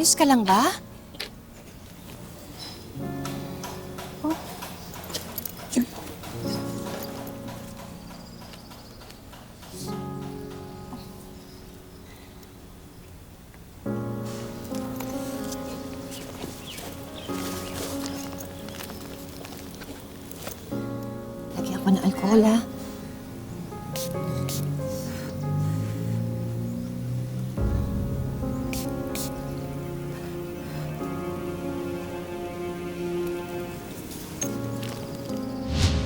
Ayos ka lang ba? Oh. Lagyan ko ng alkohol, ha?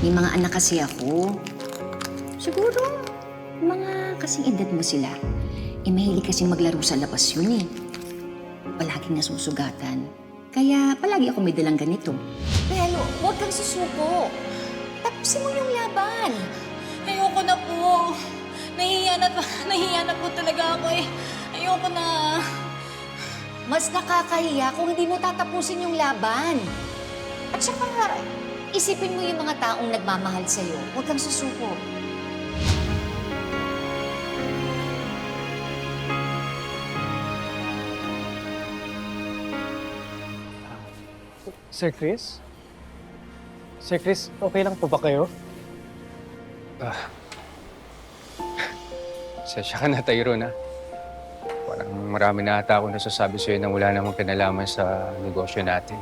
May mga anak kasi ako. Siguro, mga kasing edad mo sila. Mahilig kasing maglaro sa labas yun eh. Palaging nasusugatan. Kaya palagi ako may dalang ganito. Pero huwag kang susuko. Tapusin mo yung laban. Ayoko na po. Nahihiya na po talaga ako eh. Ayoko na. Mas nakakahiya kung hindi mo tatapusin yung laban. At saka, isipin mo yung mga taong nagmamahal sa'yo. Huwag kang susuko. Sir Chris? Sir Chris, okay lang po ba kayo? Sasya ka na, Tyrone, ha? Parang marami na ata ako nasasabi sa'yo na wala namang kinalaman sa negosyo natin.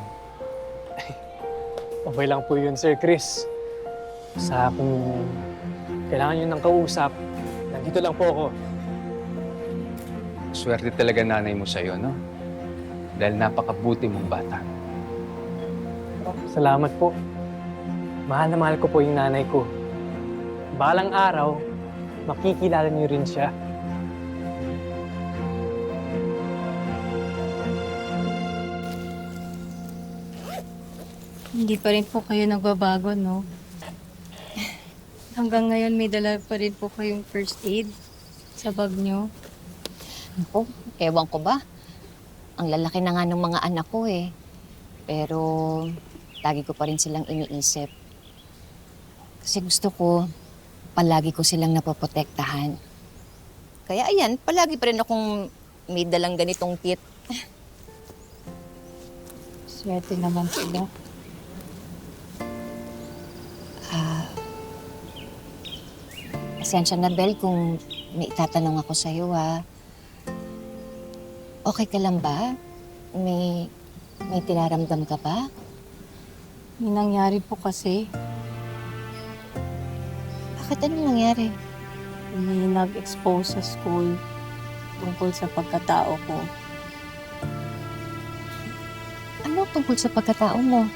Okay lang po yun, Sir Chris. Sa kung kailangan nyo ng kausap, nandito lang po ako. Swerte talaga nanay mo sa'yo, no? Dahil napakabuti mong bata. Salamat po. Mahal na mahal ko po yung nanay ko. Balang araw, makikilala niyo rin siya. Hindi pa rin po kayo nagbabago, no? Hanggang ngayon may dala pa rin po kayong first aid sa bag nyo. Ako, ewan ko ba? Ang lalaki na nga ng mga anak ko eh. Pero lagi ko pa rin silang iniisip. Kasi gusto ko, palagi ko silang napoprotektahan. Kaya ayan, palagi pa rin akong may dalang ganitong kit. Swerte naman sila. Pasensya na, Bel, kung may itatanong ako sa'yo, ha. Okay ka lang ba? May tinaramdam ka ba? May nangyari po kasi. Bakit ano nangyari? May nag-expose sa school tungkol sa pagkatao ko. Ano tungkol sa pagkatao mo?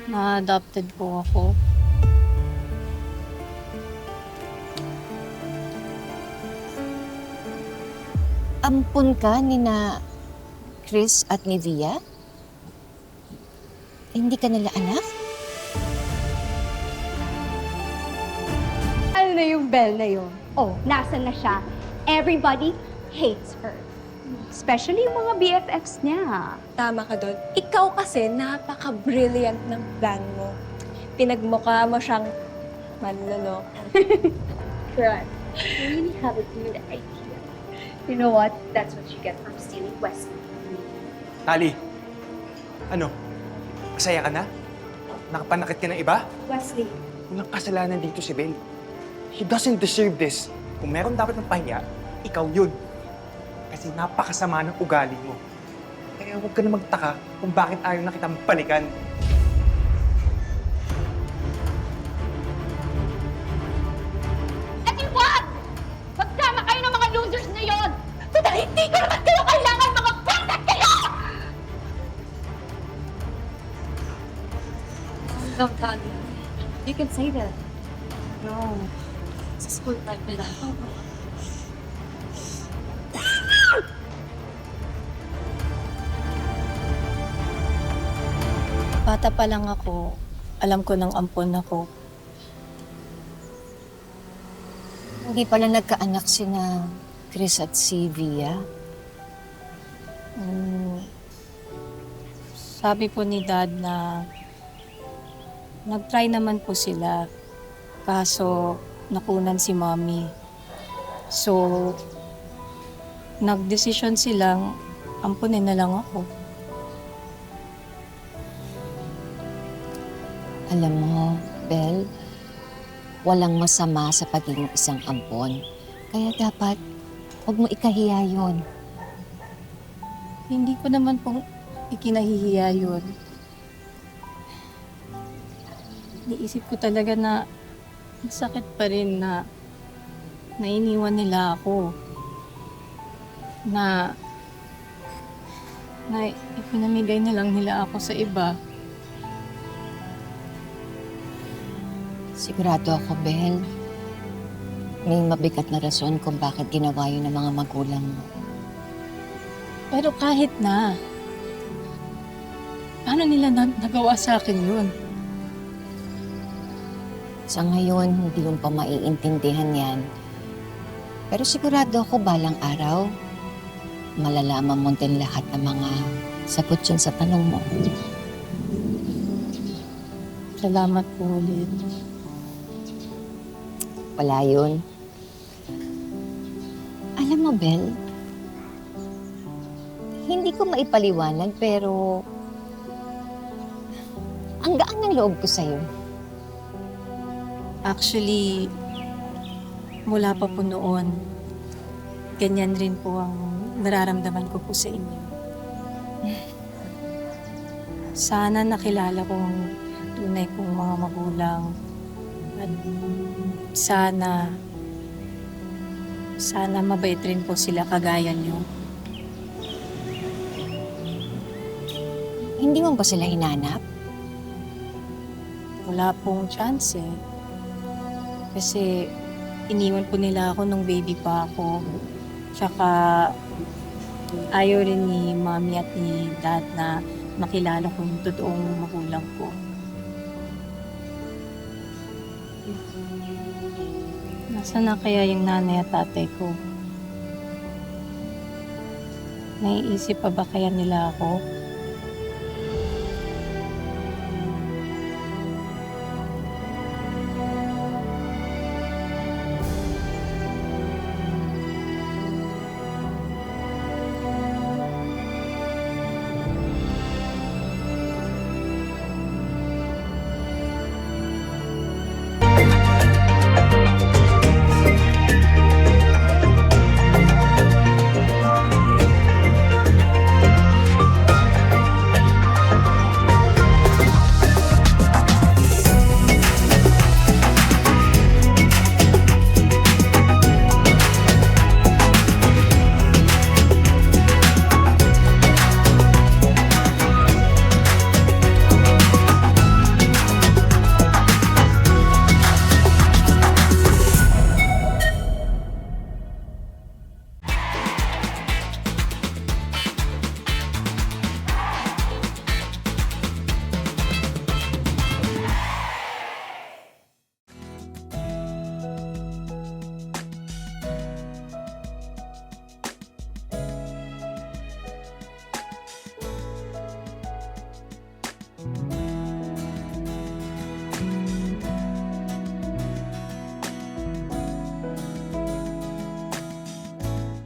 Na-adopted po ako. Ampun ka ni na Chris at ni Via? Hindi ka nila anak? Ano na yung Belle na yun? Oh, nasan na siya? Everybody hates her. Especially yung mga BFFs niya. Tama ka doon. Ikaw kasi, napaka-brilliant ng plan mo. Pinagmukha mo siyang manloloko. Right. You really have a good idea. You know what? That's what you get from stealing Wesley. Tali, ano? Masaya ka na? Nakapanakit ka ng iba? Wesley, Walang kasalanan dito si Belle. He doesn't deserve this. Kung meron dapat ng pahiya, ikaw yun. Kasi napakasama ng ugali mo. Kaya huwag ka na magtaka kung bakit ayaw na kitang balikan. Ate, what? Magkama kayo ng mga losers na yon! Total, hindi ko naman kayo kailangan, mga bangkat kayo! Love, Daddy. You can say that. No. Sa school time nila. Bata pa lang ako, alam ko nang ampon ako. Hindi pala nagkaanak sina Chris at si Via. Sabi po ni Dad na nag-try naman po sila, kaso nakunan si Mommy. So, nagdesisyon silang ampunin na lang ako. Alam mo, Bel, walang masama sa pagiging isang ampon. Kaya dapat, huwag mo ikahiya yun. Hindi ko naman pong ikinahihiya yun. Niisip ko talaga na sakit pa rin na nainiwan nila ako. Na ipinamigay na lang nila ako sa iba. Sigurado ako, Bel. May mabigat na rason kung bakit ginawa yun ng mga magulang mo. Pero kahit na, paano nila nagawa sa akin yun? Sa ngayon, hindi mo pa maiintindihan yan. Pero sigurado ako balang araw, malalaman mo din lahat ng mga sagot yun sa tanong mo. Salamat po ulit. Wala yun. Alam mo, Bel, hindi ko maipaliwanag pero ang gaan ng loob ko sa'yo. Actually, mula pa po noon, ganyan rin po ang nararamdaman ko po sa inyo. Sana nakilala ko ang tunay kong mga magulang at sana mabait rin po sila kagaya niyo. Hindi mo ba sila hinanap? Wala pong chance eh. Kasi iniwan po nila ako nung baby pa ako. Tsaka ayaw rin ni mommy at ni dad na makilala ko yung totoong magulang ko. Nasaan na kaya yung nanay at tatay ko? Naiisip pa ba kaya nila ako?